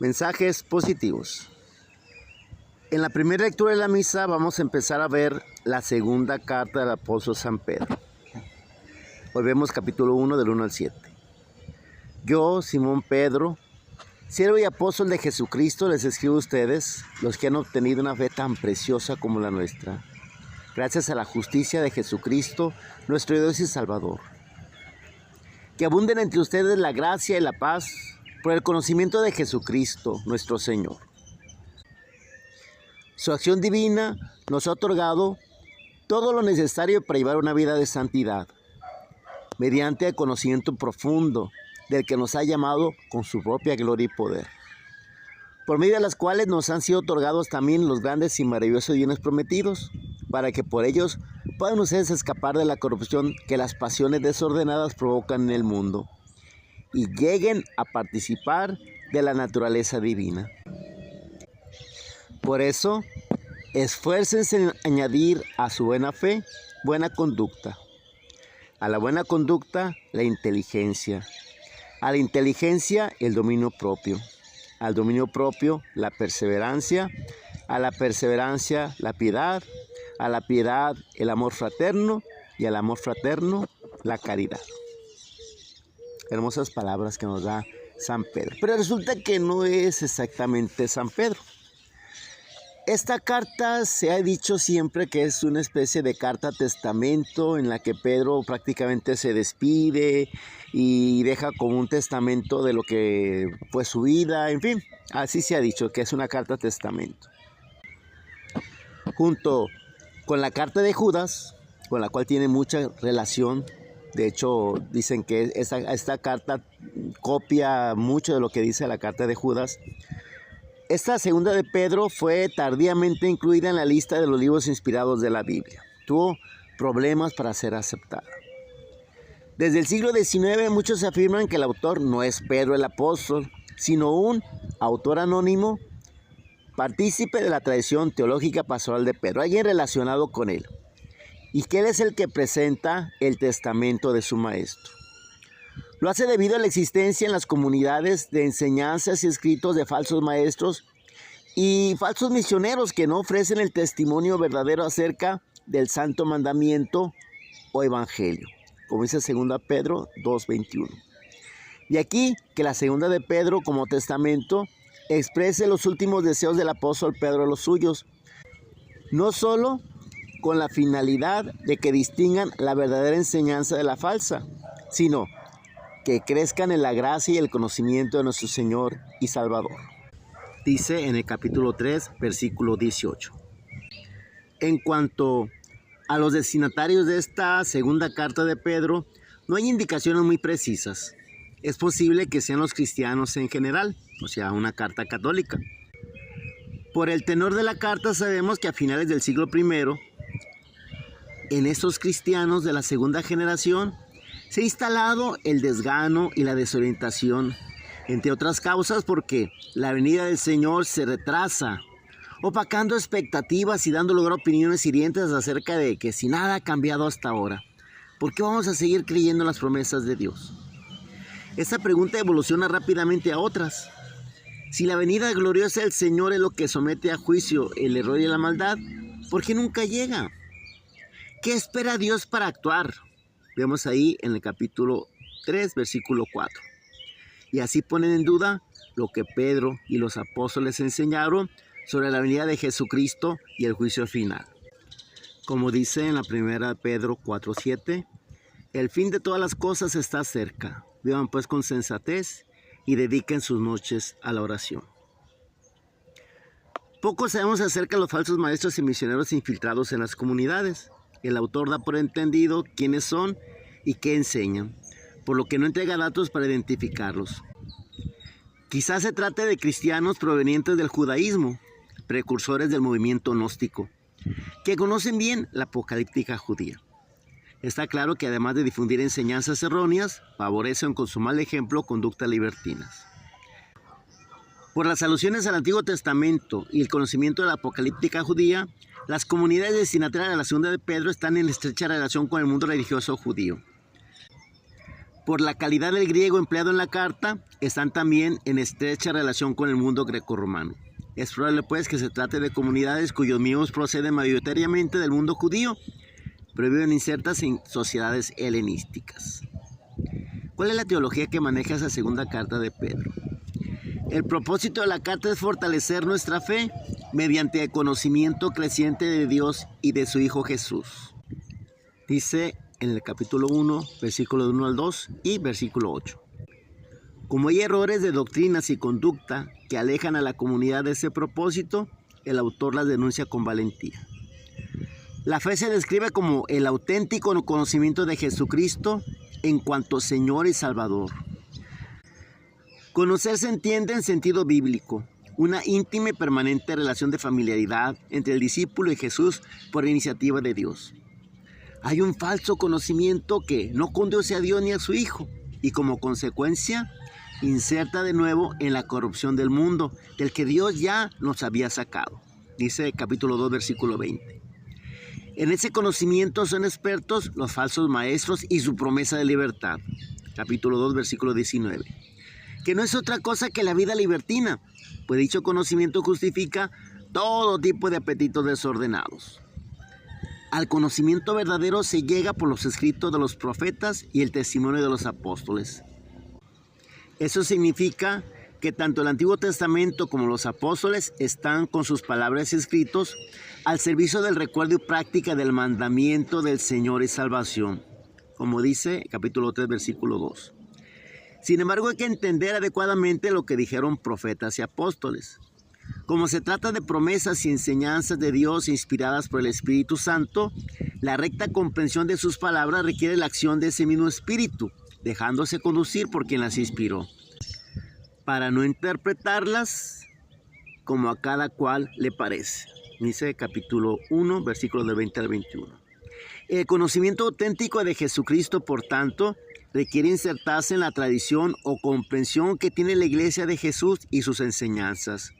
Mensajes positivos. En la primera lectura de la misa vamos a empezar a ver la segunda carta del apóstol San Pedro. Hoy vemos capítulo 1 del 1 al 7. Yo, Simón Pedro, siervo y apóstol de Jesucristo, les escribo a ustedes, los que han obtenido una fe tan preciosa como la nuestra, gracias a la justicia de Jesucristo, nuestro Dios y Salvador. Que abunden entre ustedes la gracia y la paz por el conocimiento de Jesucristo, nuestro Señor. Su acción divina nos ha otorgado todo lo necesario para llevar una vida de santidad, mediante el conocimiento profundo del que nos ha llamado con su propia gloria y poder, por medio de las cuales nos han sido otorgados también los grandes y maravillosos bienes prometidos, para que por ellos puedan ustedes escapar de la corrupción que las pasiones desordenadas provocan en el mundo, y lleguen a participar de la naturaleza divina. Por eso, esfuércense en añadir a su buena fe, buena conducta. A la buena conducta, la inteligencia. A la inteligencia, el dominio propio. Al dominio propio, la perseverancia. A la perseverancia, la piedad. A la piedad, el amor fraterno. Y al amor fraterno, la caridad. Hermosas palabras que nos da San Pedro. Pero resulta que no es exactamente San Pedro. Esta carta se ha dicho siempre que es una especie de carta testamento en la que Pedro prácticamente se despide y deja como un testamento de lo que fue su vida, en fin, así se ha dicho que es una carta testamento. Junto con la carta de Judas, con la cual tiene mucha relación. De hecho, dicen que esta carta copia mucho de lo que dice la carta de Judas. Esta segunda de Pedro fue tardíamente incluida en la lista de los libros inspirados de la Biblia. Tuvo problemas para ser aceptada. Desde el siglo XIX muchos afirman que el autor no es Pedro el apóstol, sino un autor anónimo, partícipe de la tradición teológica pastoral de Pedro, alguien relacionado con él, y que él es el que presenta el testamento de su maestro. Lo hace debido a la existencia en las comunidades de enseñanzas y escritos de falsos maestros y falsos misioneros que no ofrecen el testimonio verdadero acerca del santo mandamiento o evangelio, como dice 2 Pedro 2:21. Y aquí que la segunda de Pedro como testamento exprese los últimos deseos del apóstol Pedro a los suyos, no solo con la finalidad de que distingan la verdadera enseñanza de la falsa, sino que crezcan en la gracia y el conocimiento de nuestro Señor y Salvador. Dice en el capítulo 3, versículo 18. En cuanto a los destinatarios de esta segunda carta de Pedro, no hay indicaciones muy precisas. Es posible que sean los cristianos en general, o sea, una carta católica. Por el tenor de la carta sabemos que a finales del siglo I, en estos cristianos de la segunda generación, se ha instalado el desgano y la desorientación, entre otras causas porque la venida del Señor se retrasa, opacando expectativas y dando lugar a opiniones hirientes acerca de que si nada ha cambiado hasta ahora, ¿por qué vamos a seguir creyendo en las promesas de Dios? Esta pregunta evoluciona rápidamente a otras. Si la venida gloriosa del Señor es lo que somete a juicio el error y la maldad, ¿por qué nunca llega? ¿Qué espera Dios para actuar? Vemos ahí en el capítulo 3, versículo 4. Y así ponen en duda lo que Pedro y los apóstoles enseñaron sobre la venida de Jesucristo y el juicio final. Como dice en la primera Pedro 4:7, el fin de todas las cosas está cerca. Vivan pues con sensatez y dediquen sus noches a la oración. Poco sabemos acerca de los falsos maestros y misioneros infiltrados en las comunidades. El autor da por entendido quiénes son y qué enseñan, por lo que no entrega datos para identificarlos. Quizás se trate de cristianos provenientes del judaísmo, precursores del movimiento gnóstico, que conocen bien la apocalíptica judía. Está claro que además de difundir enseñanzas erróneas, favorecen con su mal ejemplo conductas libertinas. Por las alusiones al Antiguo Testamento y el conocimiento de la apocalíptica judía, las comunidades destinatarias de la segunda de Pedro están en estrecha relación con el mundo religioso judío. por la calidad del griego empleado en la carta, están también en estrecha relación con el mundo grecorromano. Es probable pues que se trate de comunidades cuyos miembros proceden mayoritariamente del mundo judío, pero viven insertas en sociedades helenísticas. ¿Cuál es la teología que maneja esa segunda carta de Pedro? El propósito de la carta es fortalecer nuestra fe mediante el conocimiento creciente de Dios y de su Hijo Jesús. Dice en el capítulo 1, versículo 1 al 2 y versículo 8. Como hay errores de doctrinas y conducta que alejan a la comunidad de ese propósito, el autor las denuncia con valentía. La fe se describe como el auténtico conocimiento de Jesucristo en cuanto Señor y Salvador. Conocer se entiende en sentido bíblico, una íntima y permanente relación de familiaridad entre el discípulo y Jesús por iniciativa de Dios. Hay un falso conocimiento que no conduce a Dios ni a su Hijo y como consecuencia inserta de nuevo en la corrupción del mundo, del que Dios ya nos había sacado. Dice capítulo 2, versículo 20. En ese conocimiento son expertos los falsos maestros y su promesa de libertad. Capítulo 2, versículo 19. Que no es otra cosa que la vida libertina, pues dicho conocimiento justifica todo tipo de apetitos desordenados. Al conocimiento verdadero se llega por los escritos de los profetas y el testimonio de los apóstoles. Eso significa que tanto el Antiguo Testamento como los apóstoles están con sus palabras y escritos al servicio del recuerdo y práctica del mandamiento del Señor y salvación, como dice capítulo 3, versículo 2. Sin embargo, hay que entender adecuadamente lo que dijeron profetas y apóstoles. Como se trata de promesas y enseñanzas de Dios inspiradas por el Espíritu Santo, la recta comprensión de sus palabras requiere la acción de ese mismo Espíritu, dejándose conducir por quien las inspiró, para no interpretarlas como a cada cual le parece. Dice capítulo 1, versículos del 20 al 21. El conocimiento auténtico de Jesucristo, por tanto, requiere insertarse en la tradición o comprensión que tiene la Iglesia de Jesús y sus enseñanzas,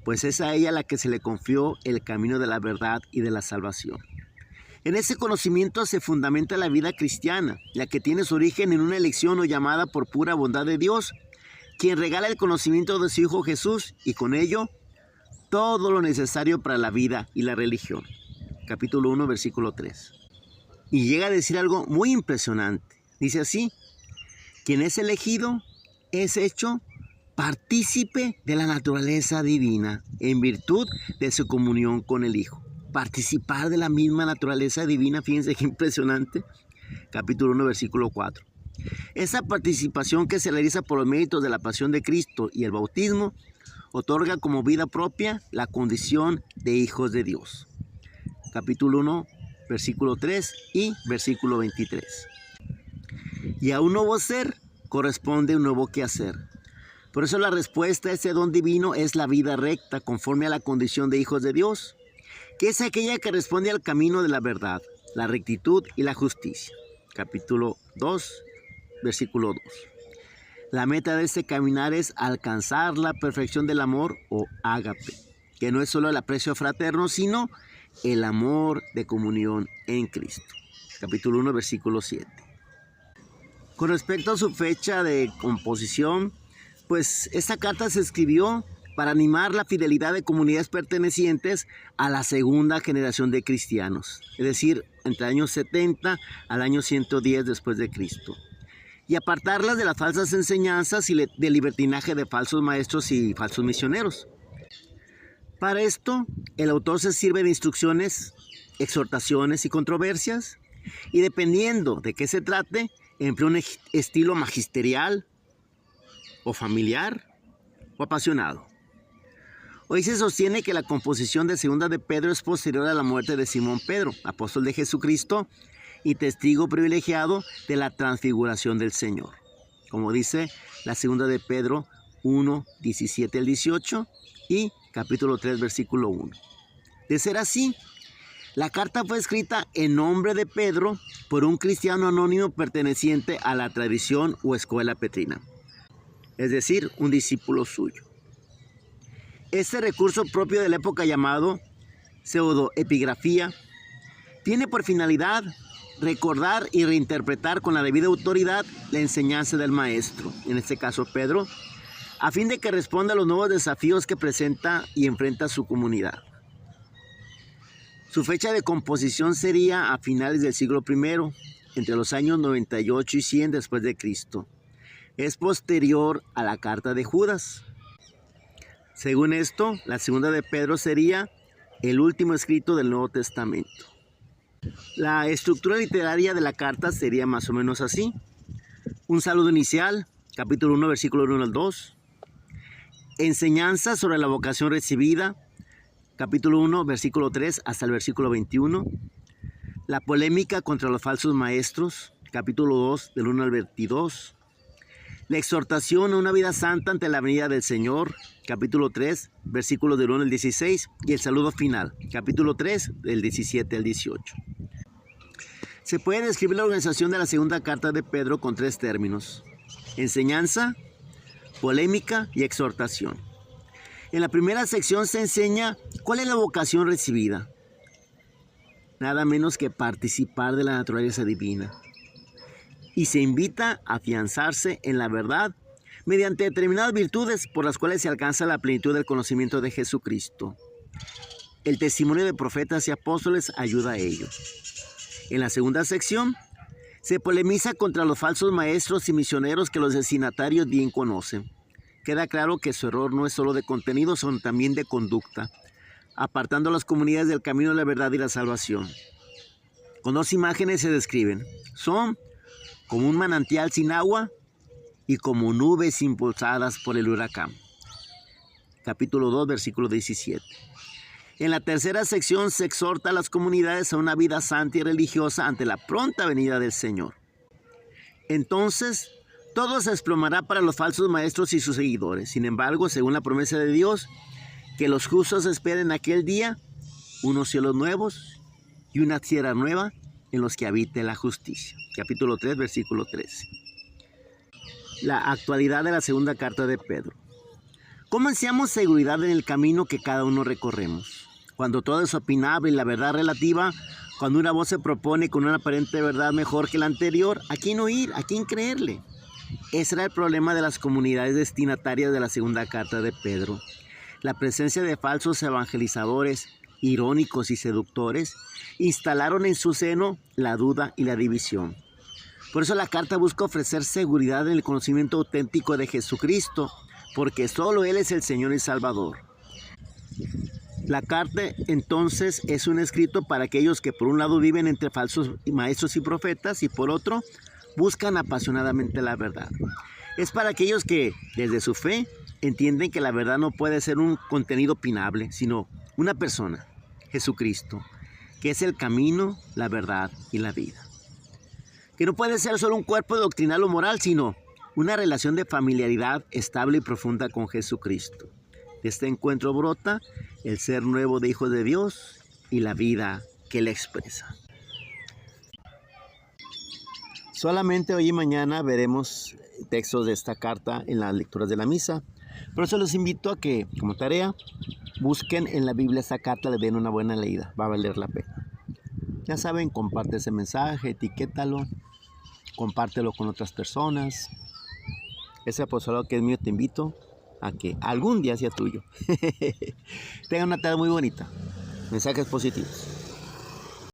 pues es a ella la que se le confió el camino de la verdad y de la salvación. En ese conocimiento se fundamenta la vida cristiana, la que tiene su origen en una elección o llamada por pura bondad de Dios, quien regala el conocimiento de su Hijo Jesús y con ello todo lo necesario para la vida y la religión. Capítulo 1, versículo 3. Y llega a decir algo muy impresionante. Dice así: quien es elegido es hecho partícipe de la naturaleza divina en virtud de su comunión con el Hijo. Participar de la misma naturaleza divina, fíjense qué impresionante. Capítulo 1, versículo 4. Esa participación que se realiza por los méritos de la pasión de Cristo y el bautismo otorga como vida propia la condición de hijos de Dios. Capítulo 1, versículo 3 y versículo 23. Y a un nuevo ser corresponde un nuevo quehacer. Por eso la respuesta a ese don divino es la vida recta conforme a la condición de hijos de Dios, que es aquella que responde al camino de la verdad, la rectitud y la justicia. Capítulo 2, versículo 2. La meta de este caminar es alcanzar la perfección del amor o ágape, que no es solo el aprecio fraterno, sino el amor de comunión en Cristo. Capítulo 1, versículo 7. Con respecto a su fecha de composición, pues esta carta se escribió para animar la fidelidad de comunidades pertenecientes a la segunda generación de cristianos, es decir, entre el año 70 al año 110 después de Cristo, y apartarlas de las falsas enseñanzas y del libertinaje de falsos maestros y falsos misioneros. Para esto, el autor se sirve de instrucciones, exhortaciones y controversias, y dependiendo de qué se trate, emplea un estilo magisterial, o familiar, o apasionado. Hoy se sostiene que la composición de Segunda de Pedro es posterior a la muerte de Simón Pedro, apóstol de Jesucristo y testigo privilegiado de la transfiguración del Señor, como dice la Segunda de Pedro 1, 17 al 18 y capítulo 3, versículo 1. De ser así, la carta fue escrita en nombre de Pedro por un cristiano anónimo perteneciente a la tradición o escuela petrina, es decir, un discípulo suyo. Este recurso propio de la época llamado pseudoepigrafía tiene por finalidad recordar y reinterpretar con la debida autoridad la enseñanza del maestro, en este caso Pedro, a fin de que responda a los nuevos desafíos que presenta y enfrenta su comunidad. Su fecha de composición sería a finales del siglo I, entre los años 98 y 100 después de Cristo. Es posterior a la carta de Judas. Según esto, la segunda de Pedro sería el último escrito del Nuevo Testamento. La estructura literaria de la carta sería más o menos así. Un saludo inicial, capítulo 1, versículo 1 al 2. Enseñanza sobre la vocación recibida, capítulo 1, versículo 3 hasta el versículo 21. La polémica contra los falsos maestros, capítulo 2, del 1 al 22. La exhortación a una vida santa ante la venida del Señor, capítulo 3, versículos del 1 al 16. Y el saludo final, capítulo 3, del 17 al 18. Se puede describir la organización de la segunda carta de Pedro con 3 términos: enseñanza, polémica y exhortación. En la primera sección se enseña cuál es la vocación recibida. Nada menos que participar de la naturaleza divina. Y se invita a afianzarse en la verdad mediante determinadas virtudes por las cuales se alcanza la plenitud del conocimiento de Jesucristo. El testimonio de profetas y apóstoles ayuda a ello. En la segunda sección se polemiza contra los falsos maestros y misioneros que los destinatarios bien conocen. Queda claro que su error no es solo de contenido, sino también de conducta, apartando a las comunidades del camino de la verdad y la salvación. Con 2 imágenes se describen. Son como un manantial sin agua y como nubes impulsadas por el huracán. Capítulo 2, versículo 17. En la tercera sección se exhorta a las comunidades a una vida santa y religiosa ante la pronta venida del Señor. Entonces, todo se desplomará para los falsos maestros y sus seguidores. Sin embargo, según la promesa de Dios, que los justos esperen aquel día unos cielos nuevos y una tierra nueva en los que habite la justicia. Capítulo 3, versículo 13. La actualidad de la segunda carta de Pedro. ¿Cómo ansiamos seguridad en el camino que cada uno recorremos? Cuando todo es opinable y la verdad relativa, cuando una voz se propone con una aparente verdad mejor que la anterior, ¿a quién oír? ¿A quién creerle? Ese era el problema de las comunidades destinatarias de la segunda carta de Pedro. La presencia de falsos evangelizadores, irónicos y seductores, instalaron en su seno la duda y la división. Por eso la carta busca ofrecer seguridad en el conocimiento auténtico de Jesucristo, porque solo Él es el Señor y Salvador. La carta entonces es un escrito para aquellos que por un lado viven entre falsos maestros y profetas y por otro buscan apasionadamente la verdad. Es para aquellos que desde su fe entienden que la verdad no puede ser un contenido opinable, sino una persona, Jesucristo, que es el camino, la verdad y la vida. Que no puede ser solo un cuerpo doctrinal o moral, sino una relación de familiaridad estable y profunda con Jesucristo. De este encuentro brota el ser nuevo de hijos de Dios y la vida que Él expresa. Solamente hoy y mañana veremos textos de esta carta en las lecturas de la misa. Por eso los invito a que, como tarea, busquen en la Biblia esta carta, le den una buena leída. Va a valer la pena. Ya saben, comparte ese mensaje, etiquétalo, compártelo con otras personas. Ese apostolado que es mío, te invito a que algún día sea tuyo. Tengan una tarde muy bonita. Mensajes positivos.